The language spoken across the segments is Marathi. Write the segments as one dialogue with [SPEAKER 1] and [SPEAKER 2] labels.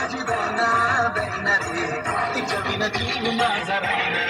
[SPEAKER 1] माझी दैना दैना रे तिच्या विना जीव माझा राहिना.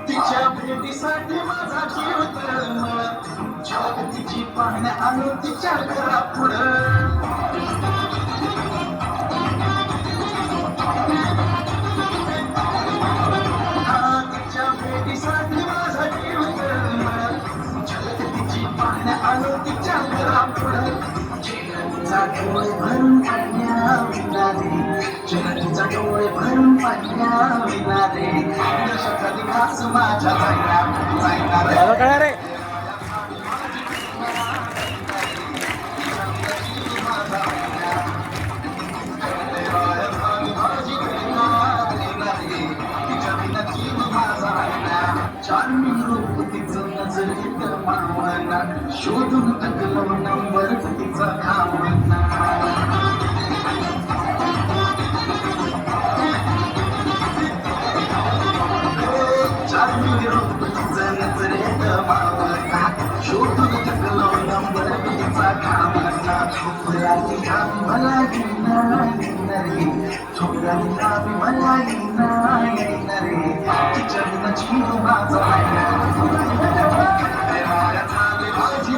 [SPEAKER 1] तिच्या भेटीसाठी माझा जीव तळमळ जग तिची पाहण्या आलो तिच्या घरापुढं. तिच्या भेटीसाठी माझा जीव तळमळ जग तिची पाहण्या आलो तिच्या घरापुढं. तिचा डोळे भरून पाहिल्या विनारे तिचा डोळे भरून पाहिल्या विनारे कधी घास माझ्या जायला रे. रूप तिचं नजरेत मावना शोधून टाकलो नंबर तिचा खावना. रूप तिचं नजरेत मावना शोधून टाकलो नंबर तिचा खावना. थोड्याची घामी मला येणार रे थोड्याची घामी मला येणार रे तिच्या विना जीव माझा राहिना. माझी